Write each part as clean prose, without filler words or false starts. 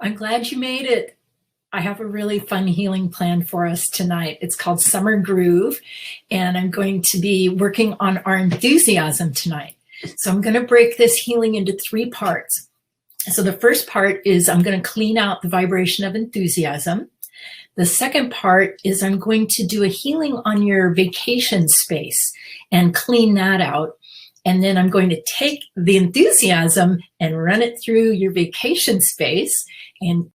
I'm glad you made it. I have a really fun healing plan for us tonight. It's called Summer Groove, and I'm going to be working on our enthusiasm tonight. So I'm going to break this healing into 3 parts. So the first part is I'm going to clean out the vibration of enthusiasm. The second part is I'm going to do a healing on your vacation space and clean that out. And then I'm going to take the enthusiasm and run it through your vacation space and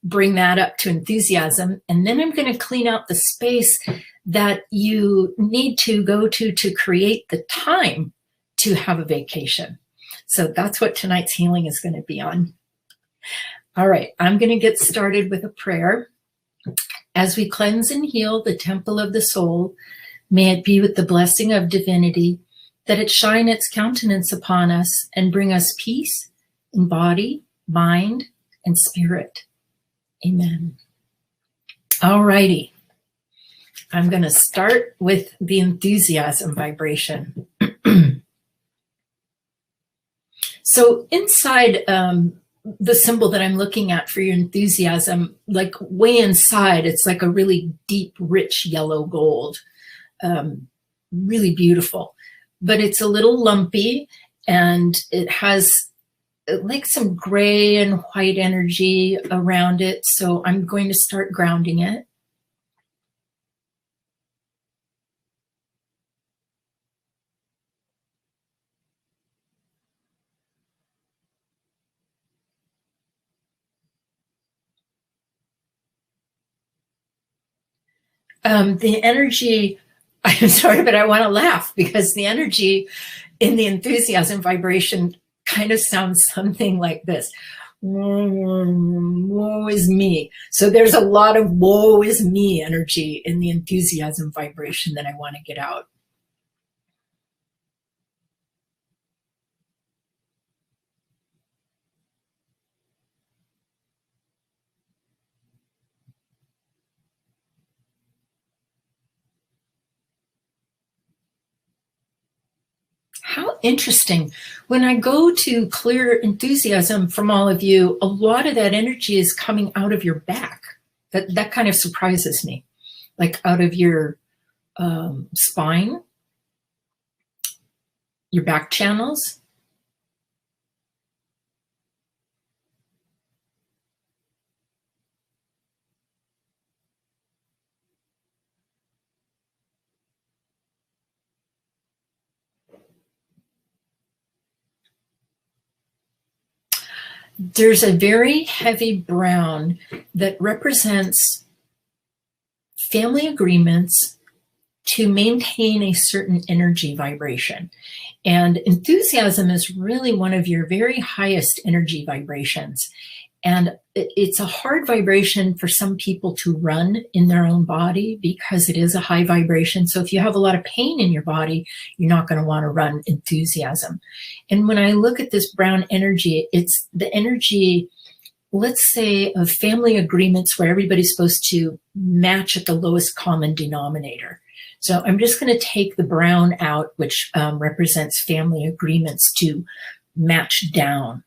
bring that up to enthusiasm. And then I'm going to clean out the space that you need to go to create the time to have a vacation. So that's what tonight's healing is going to be on. All right, I'm going to get started with a prayer. As we cleanse and heal the temple of the soul, may it be with the blessing of divinity, that it shine its countenance upon us and bring us peace in body, mind, and spirit. Amen. All righty. I'm going to start with the enthusiasm vibration. So inside the symbol that I'm looking at for your enthusiasm, like way inside, it's like a really deep, rich yellow gold. Really beautiful. But it's a little lumpy, and it has like some gray and white energy around it. So I'm going to start grounding it. The energy, I'm sorry, but I want to laugh because the energy in the enthusiasm vibration kind of sounds something like this. Woe is me. So there's a lot of woe is me energy in the enthusiasm vibration that I want to get out. How interesting. When I go to clear enthusiasm from all of you, a lot of that energy is coming out of your back. That kind of surprises me. Like out of your spine, your back channels. There's a very heavy brown that represents family agreements to maintain a certain energy vibration. And enthusiasm is really one of your very highest energy vibrations. And it's a hard vibration for some people to run in their own body because it is a high vibration. So if you have a lot of pain in your body, you're not going to want to run enthusiasm. And when I look at this brown energy, it's the energy, let's say, of family agreements where everybody's supposed to match at the lowest common denominator. So I'm just going to take the brown out, which represents family agreements, to match down.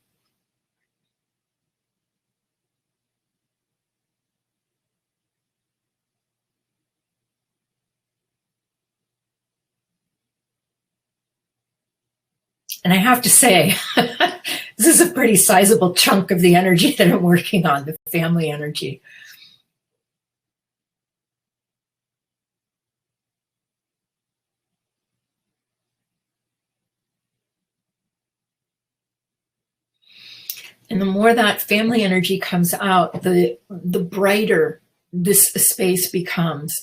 And I have to say, this is a pretty sizable chunk of the energy that I'm working on, the family energy. And the more that family energy comes out, the brighter this space becomes.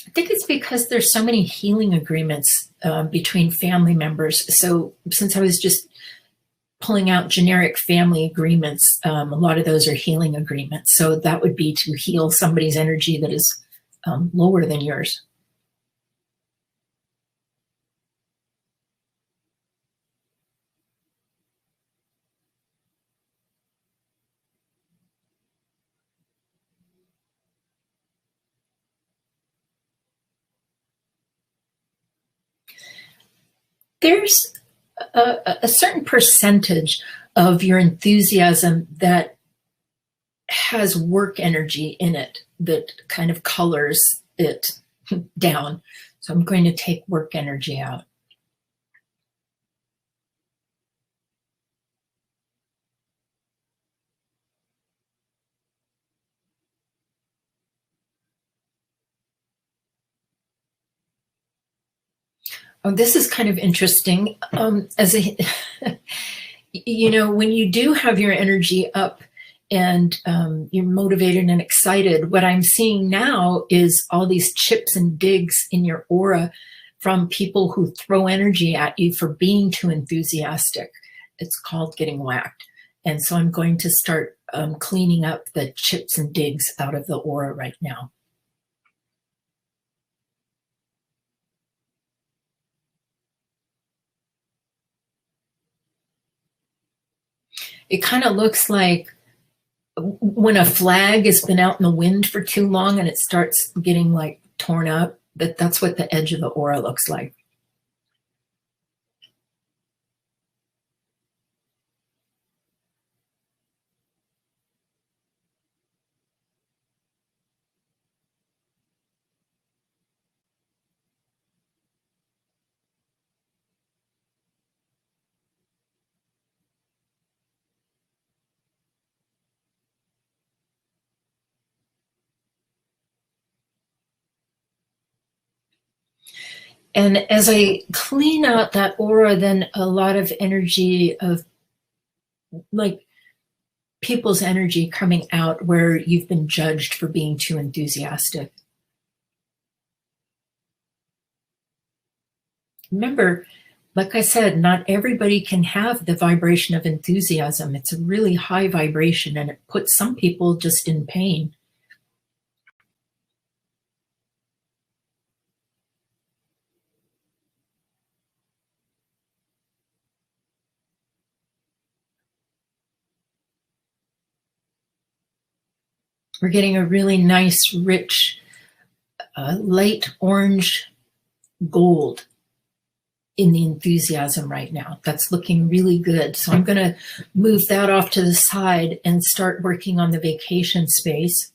I think it's because there's so many healing agreements between family members. So since I was just pulling out generic family agreements, a lot of those are healing agreements. So that would be to heal somebody's energy that is lower than yours. There's a certain percentage of your enthusiasm that has work energy in it that kind of colors it down. So I'm going to take work energy out. Oh, this is kind of interesting. As a, you know, when you do have your energy up and you're motivated and excited, what I'm seeing now is all these chips and digs in your aura from people who throw energy at you for being too enthusiastic. It's called getting whacked. And so I'm going to start cleaning up the chips and digs out of the aura right now. It kind of looks like when a flag has been out in the wind for too long and it starts getting like torn up, that's what the edge of the aura looks like. And as I clean out that aura, then a lot of energy of like people's energy coming out where you've been judged for being too enthusiastic. Remember, like I said, not everybody can have the vibration of enthusiasm. It's a really high vibration and it puts some people just in pain. We're getting a really nice, rich, light orange gold in the enthusiasm right now. That's looking really good. So I'm going to move that off to the side and start working on the vacation space.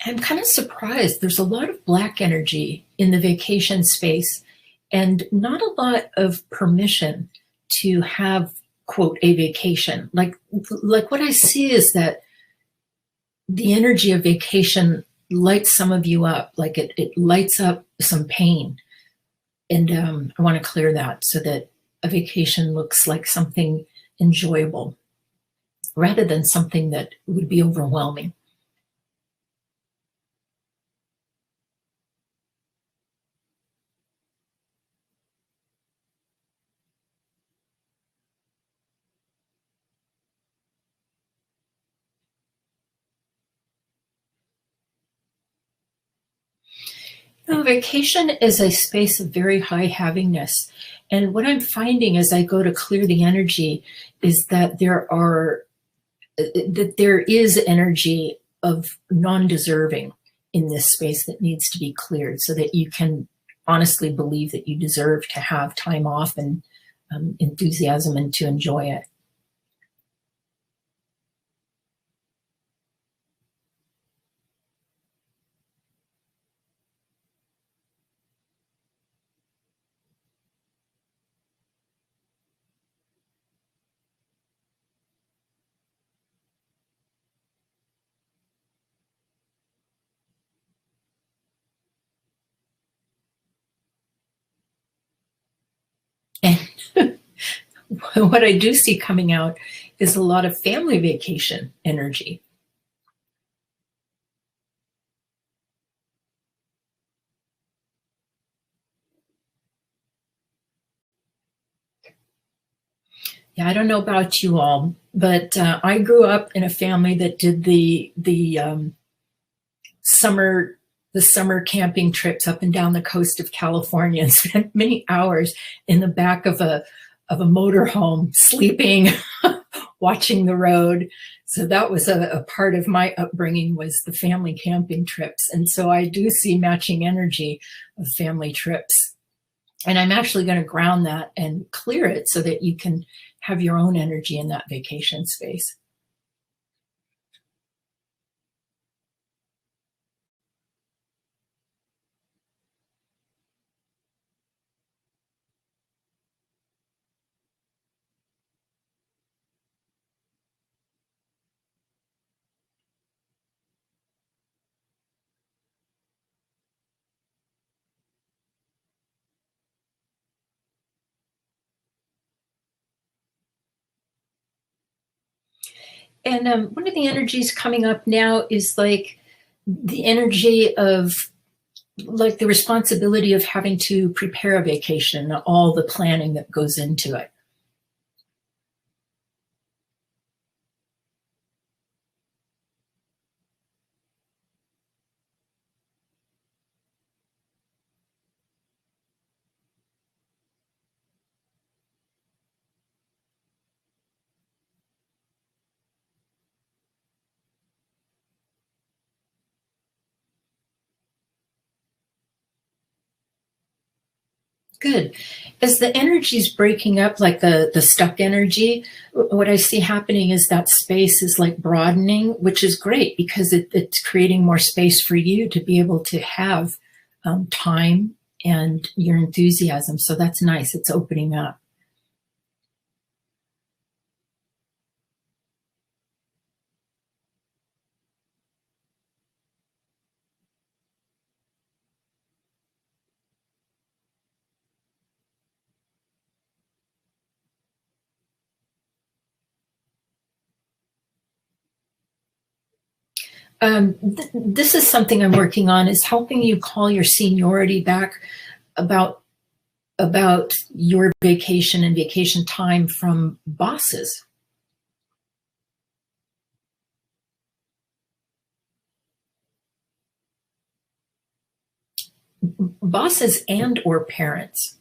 I'm kind of surprised. There's a lot of black energy in the vacation space and not a lot of permission to have, quote, a vacation. Like what I see is that the energy of vacation lights some of you up, like it lights up some pain. And I want to clear that so that a vacation looks like something enjoyable rather than something that would be overwhelming. No, vacation is a space of very high havingness. And what I'm finding as I go to clear the energy is that there is energy of non-deserving in this space that needs to be cleared so that you can honestly believe that you deserve to have time off and enthusiasm and to enjoy it. And what I do see coming out is a lot of family vacation energy. Yeah, I don't know about you all, but I grew up in a family that did the summer camping trips up and down the coast of California and spent many hours in the back of a motorhome sleeping, watching the road. So that was a part of my upbringing, was the family camping trips. And so I do see matching energy of family trips. And I'm actually going to ground that and clear it so that you can have your own energy in that vacation space. And one of the energies coming up now is like the energy of like the responsibility of having to prepare a vacation, all the planning that goes into it. Good. As the energy is breaking up, like the stuck energy, what I see happening is that space is like broadening, which is great because it's creating more space for you to be able to have time and your enthusiasm. So that's nice. It's opening up. This is something I'm working on, is helping you call your seniority back about your vacation and vacation time from bosses. Bosses and or parents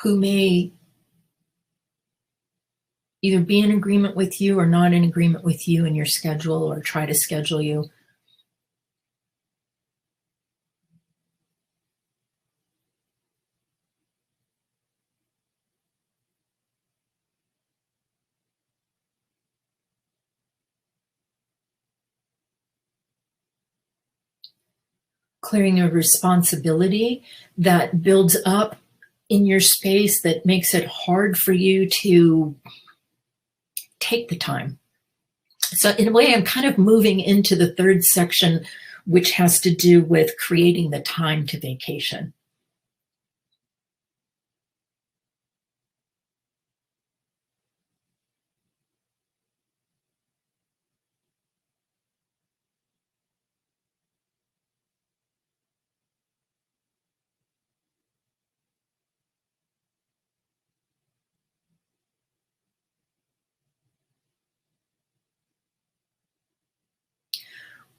who may either be in agreement with you or not in agreement with you and your schedule, or try to schedule you. Clearing a responsibility that builds up in your space that makes it hard for you to take the time. So in a way, I'm kind of moving into the third section, which has to do with creating the time to vacation.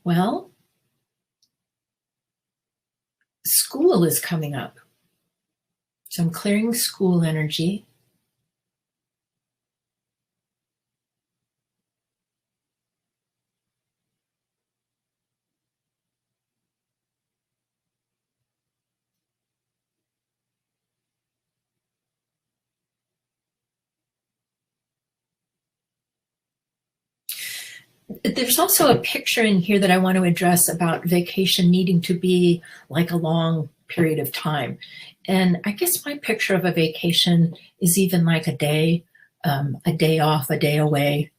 Well, school is coming up. So I'm clearing school energy. There's also a picture in here that I want to address about vacation needing to be like a long period of time. And I guess my picture of a vacation is even like a day off, a day away.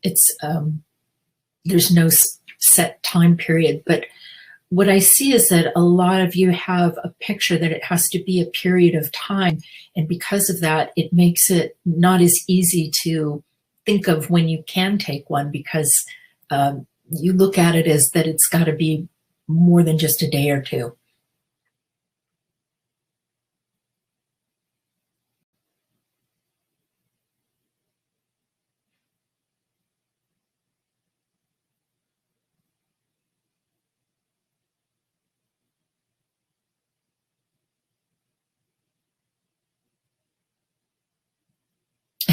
There's no set time period, but what I see is that a lot of you have a picture that it has to be a period of time. And because of that, it makes it not as easy to think of when you can take one, because you look at it as that it's got to be more than just a day or two.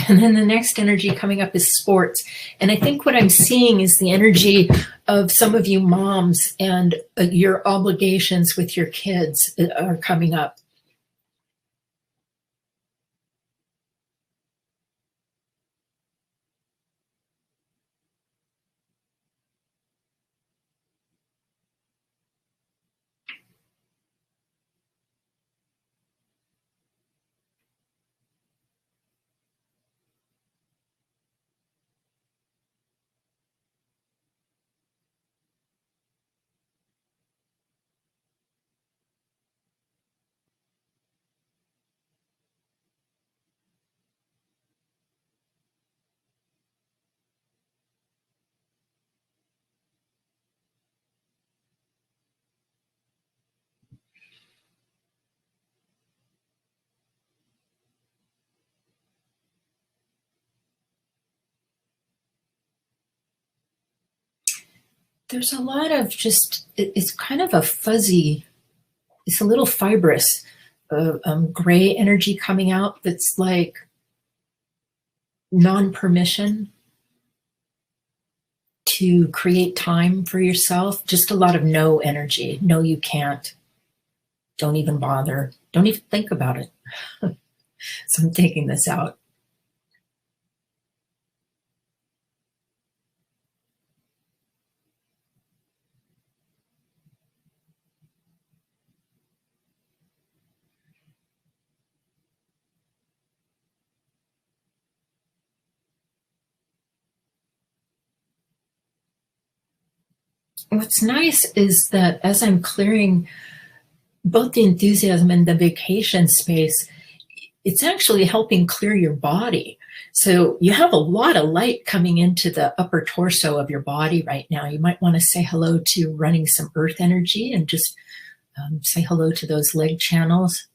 And then the next energy coming up is sports. And I think what I'm seeing is the energy of some of you moms and your obligations with your kids are coming up. There's a lot of just, it's kind of a fuzzy, it's a little fibrous gray energy coming out that's like non-permission to create time for yourself. Just a lot of no energy. No, you can't. Don't even bother. Don't even think about it. So I'm taking this out. What's nice is that as I'm clearing both the enthusiasm and the vacation space, it's actually helping clear your body. So you have a lot of light coming into the upper torso of your body right now. You might want to say hello to running some earth energy and just say hello to those leg channels.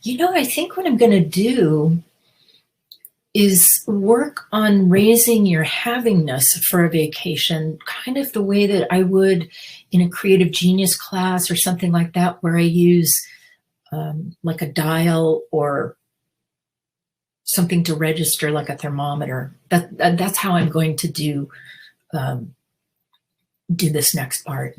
You know, I think what I'm going to do is work on raising your havingness for a vacation, kind of the way that I would in a creative genius class or something like that, where I use like a dial or something to register, like a thermometer. That's how I'm going to do this next part.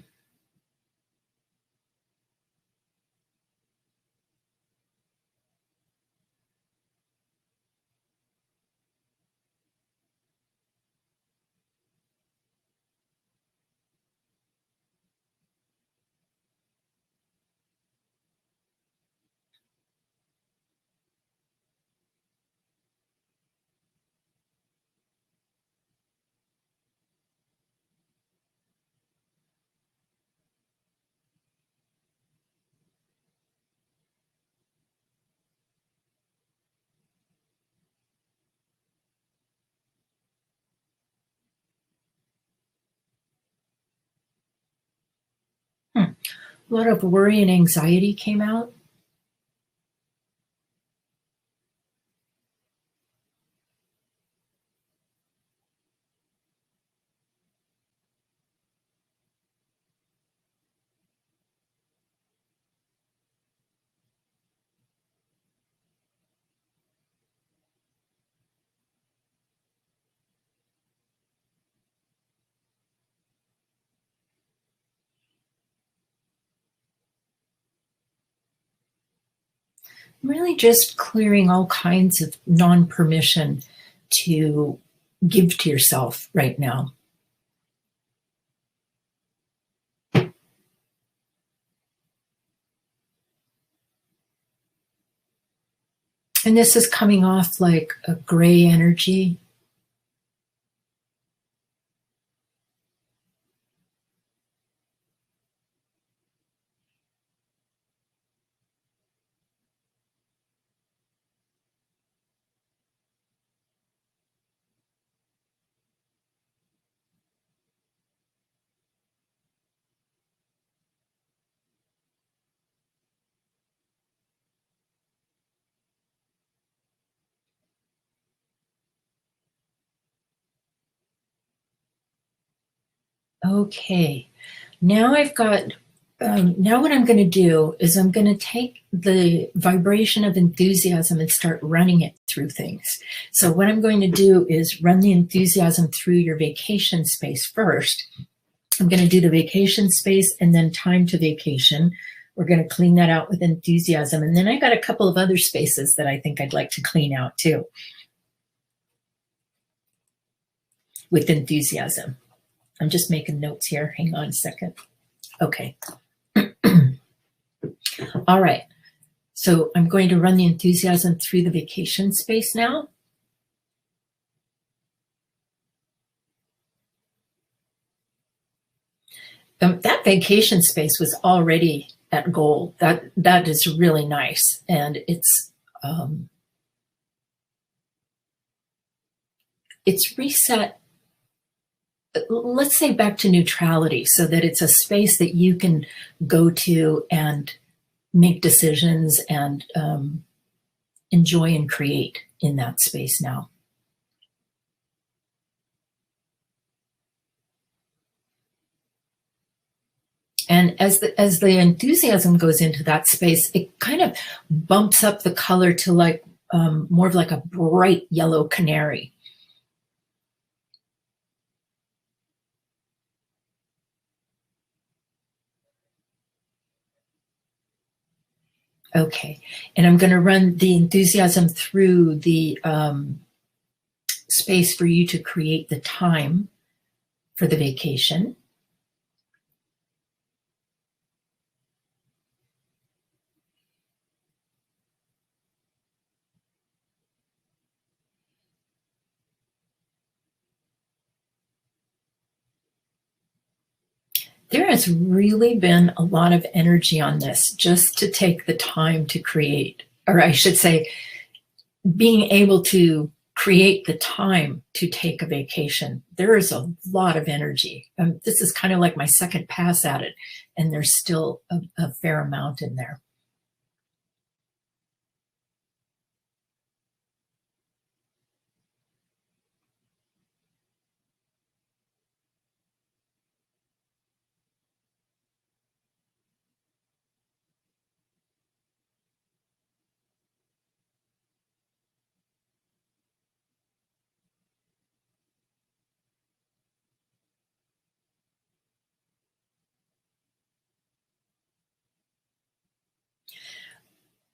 A lot of worry and anxiety came out. Really just clearing all kinds of non-permission to give to yourself right now. And this is coming off like a gray energy. Okay, now I've got, now what I'm going to do is I'm going to take the vibration of enthusiasm and start running it through things. So what I'm going to do is run the enthusiasm through your vacation space first. I'm going to do the vacation space and then time to vacation. We're going to clean that out with enthusiasm. And then I got a couple of other spaces that I think I'd like to clean out too with enthusiasm. I'm just making notes here. Hang on a second. Okay. All right. So I'm going to run the enthusiasm through the vacation space now. That vacation space was already at gold. That is really nice. And it's reset, let's say, back to neutrality, so that it's a space that you can go to and make decisions and enjoy and create in that space now. And as the enthusiasm goes into that space, it kind of bumps up the color to like more of like a bright yellow canary. Okay, and I'm going to run the enthusiasm through the space for you to create the time for the vacation. There has really been a lot of energy on this just to take the time to create, or I should say, being able to create the time to take a vacation. There is a lot of energy. This is kind of like my second pass at it, and there's still a fair amount in there.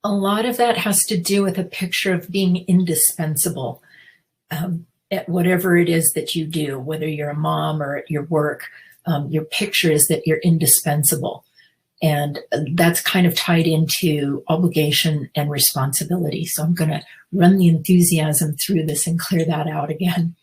A lot of that has to do with a picture of being indispensable at whatever it is that you do, whether you're a mom or at your work. Your picture is that you're indispensable. And that's kind of tied into obligation and responsibility. So I'm going to run the enthusiasm through this and clear that out again.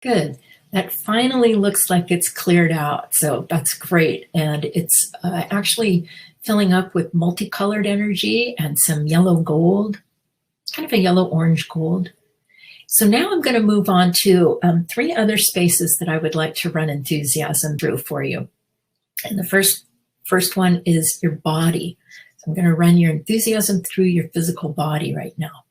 Good. That finally looks like it's cleared out. So that's great. And it's actually filling up with multicolored energy and some yellow gold, kind of a yellow orange gold. So now I'm going to move on to 3 other spaces that I would like to run enthusiasm through for you. And the first one is your body. So I'm going to run your enthusiasm through your physical body right now.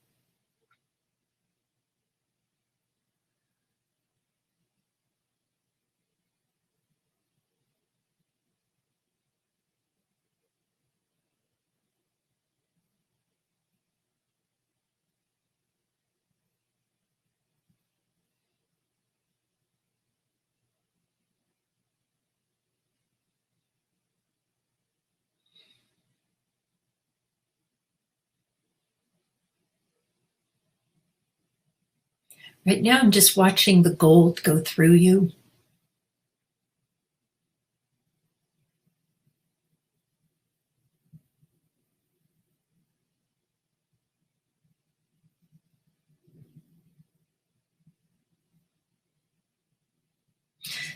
Right now, I'm just watching the gold go through you.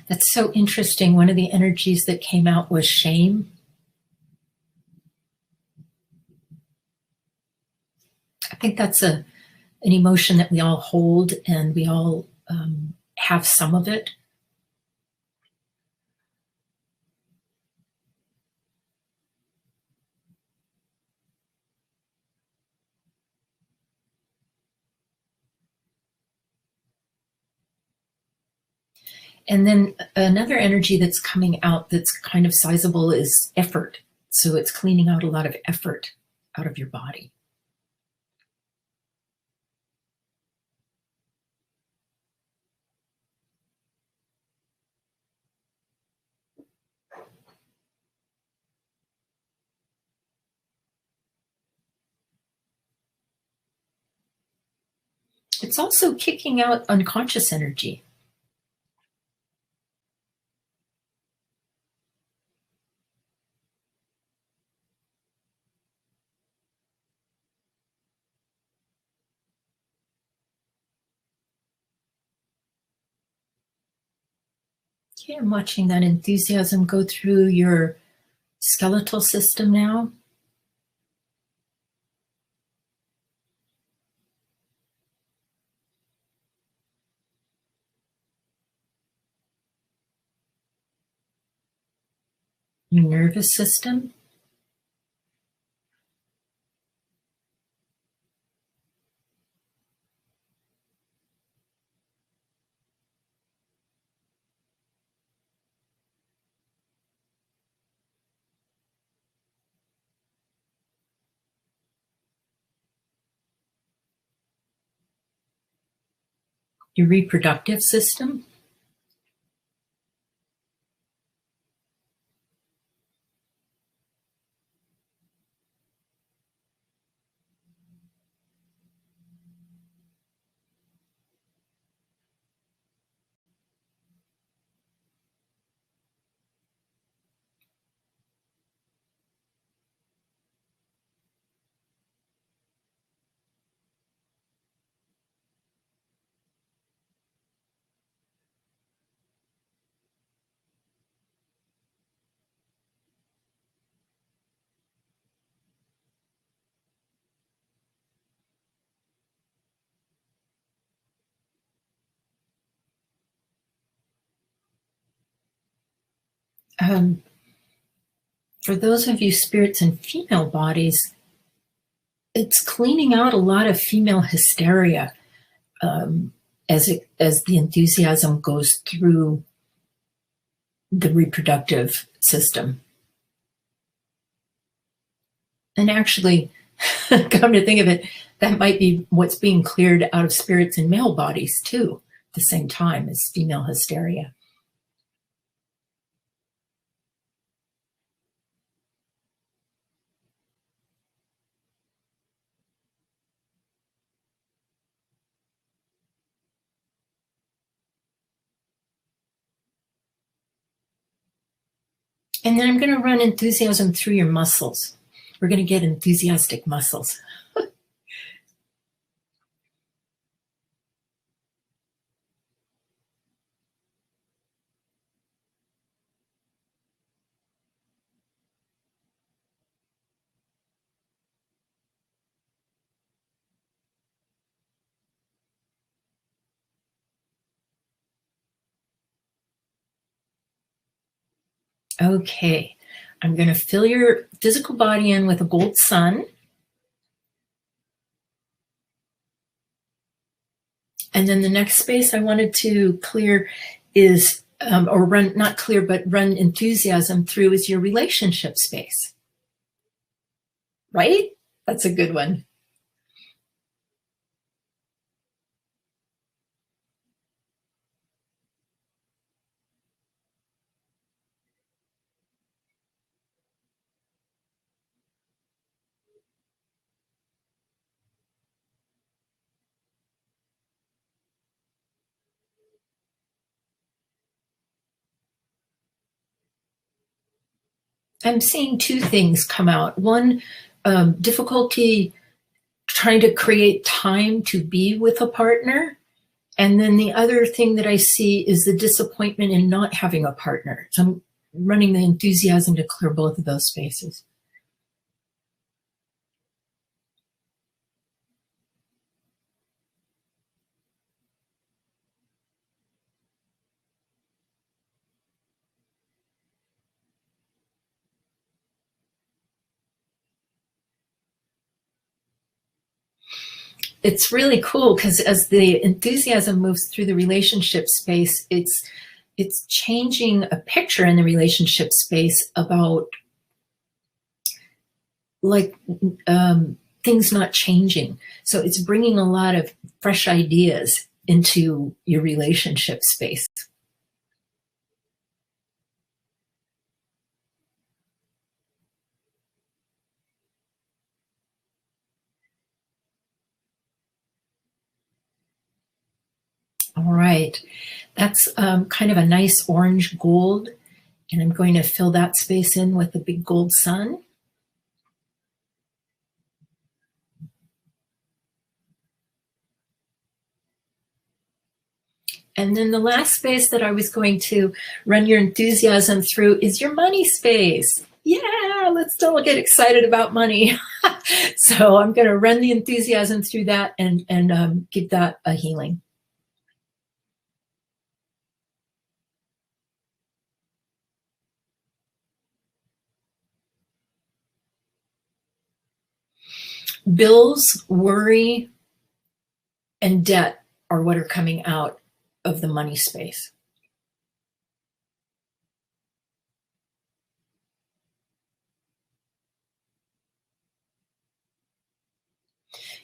That's so interesting. One of the energies that came out was shame. think that's an emotion that we all hold, and we all have some of it. And then another energy that's coming out that's kind of sizable is effort. So it's cleaning out a lot of effort out of your body. It's also kicking out unconscious energy. Okay, I'm watching that enthusiasm go through your skeletal system now. Your nervous system. Your reproductive system. For those of you spirits in female bodies, it's cleaning out a lot of female hysteria as the enthusiasm goes through the reproductive system. And actually, come to think of it, that might be what's being cleared out of spirits in male bodies too, at the same time as female hysteria. And then I'm going to run enthusiasm through your muscles. We're going to get enthusiastic muscles. Okay, I'm going to fill your physical body in with a gold sun. And then the next space I wanted to clear is, or run, not clear, but run enthusiasm through is your relationship space. Right? That's a good one. I'm seeing two things come out. One, difficulty trying to create time to be with a partner. And then the other thing that I see is the disappointment in not having a partner. So I'm running the enthusiasm to clear both of those spaces. it's really cool because as the enthusiasm moves through the relationship space, it's changing a picture in the relationship space about like things not changing. So it's bringing a lot of fresh ideas into your relationship space. All right, that's kind of a nice orange gold, and I'm going to fill that space in with the big gold sun. And then the last space that I was going to run your enthusiasm through is your money space. Yeah, let's all get excited about money. So I'm going to run the enthusiasm through that and give that a healing. Bills, worry, and debt are what are coming out of the money space.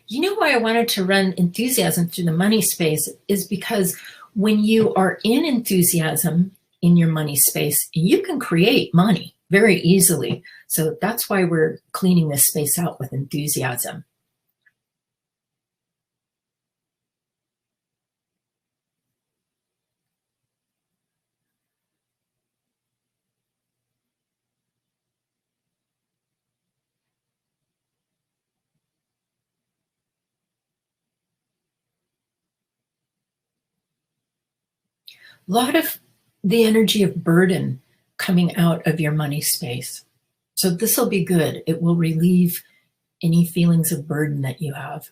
You know why I wanted to run enthusiasm through the money space is because when you are in enthusiasm in your money space, you can create money very easily. So that's why we're cleaning this space out with enthusiasm. A lot of the energy of burden coming out of your money space. So this will be good. It will relieve any feelings of burden that you have.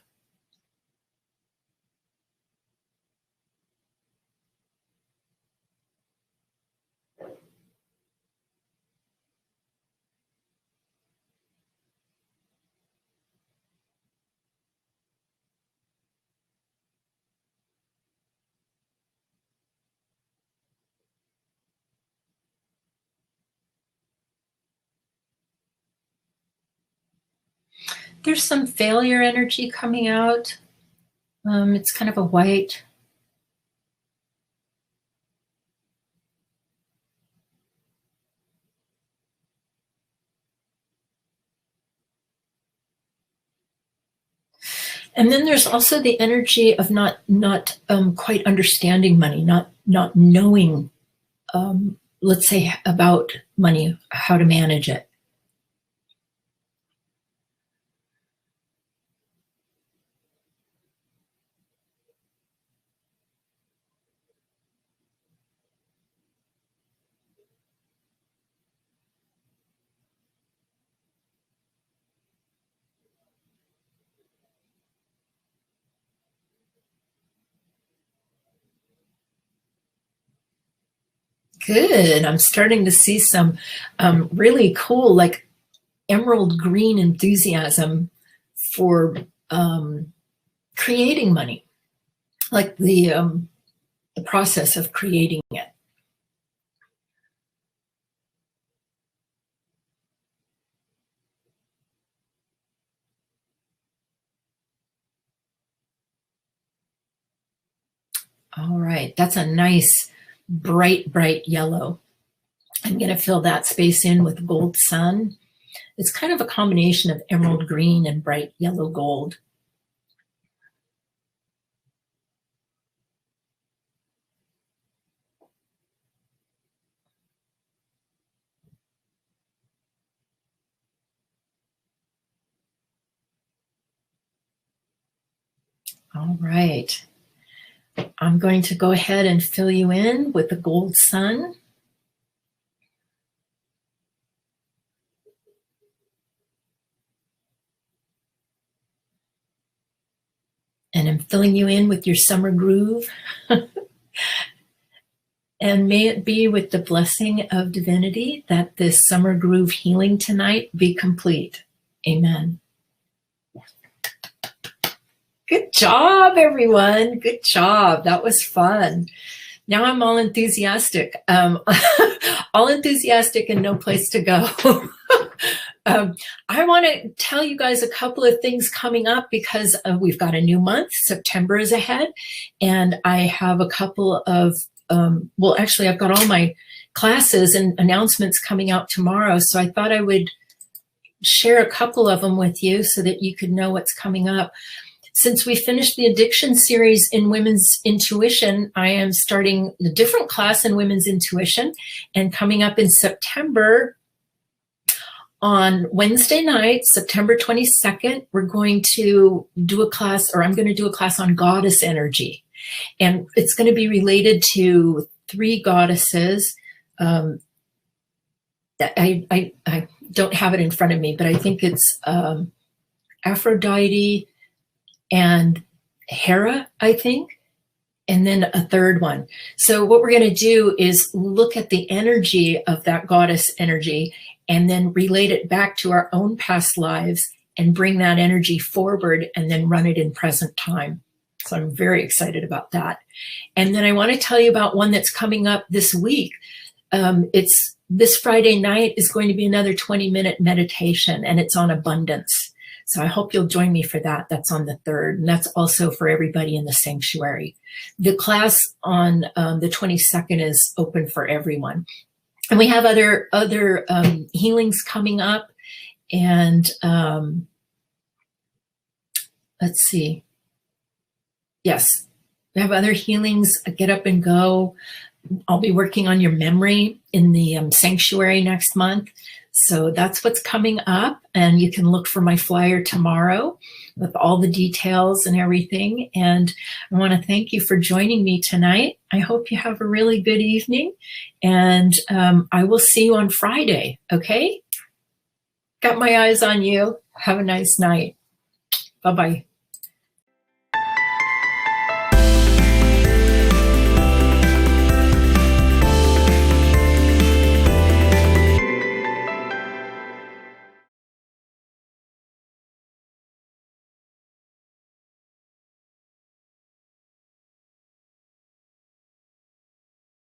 There's some failure energy coming out. It's kind of a white. And then there's also the energy of not quite understanding money, not knowing, let's say, about money, how to manage it. Good. I'm starting to see some really cool, like emerald green enthusiasm for creating money, like the process of creating it. All right, that's a nice bright yellow. I'm going to fill that space in with gold sun. It's kind of a combination of emerald green and bright yellow gold. All right. I'm going to go ahead and fill you in with the gold sun. And I'm filling you in with your summer groove. And may it be with the blessing of divinity that this summer groove healing tonight be complete. Amen. Good job, everyone. Good job. That was fun. Now I'm all enthusiastic. All enthusiastic and no place to go. I want to tell you guys a couple of things coming up because we've got a new month. September is ahead, and I have a couple of, well, actually, I've got all my classes and announcements coming out tomorrow. So I thought I would share a couple of them with you so that you could know what's coming up. Since we finished the addiction series in women's intuition, I am starting a different class in women's intuition, and coming up in September on Wednesday night, September 22nd, we're going to do a class, or I'm going to do a class on goddess energy. And it's going to be related to 3 goddesses. I don't have it in front of me, but I think it's Aphrodite and Hera, I think, and then a third one. So what we're going to do is look at the energy of that goddess energy and then relate it back to our own past lives and bring that energy forward and then run it in present time. So I'm very excited about that. And then I want to tell you about one that's coming up this week. It's this Friday night is going to be another 20-minute meditation, and it's on abundance. So I hope you'll join me for that. That's on the 3rd, and that's also for everybody in the sanctuary. The class on the 22nd is open for everyone. And we have other healings coming up. And let's see. Yes, we have other healings, Get Up and Go. I'll be working on your memory in the sanctuary next month. So that's what's coming up, and you can look for my flyer tomorrow with all the details and everything. And I want to thank you for joining me tonight. I hope you have a really good evening, and I will see you on Friday, okay? Got my eyes on you. Have a nice night. Bye-bye.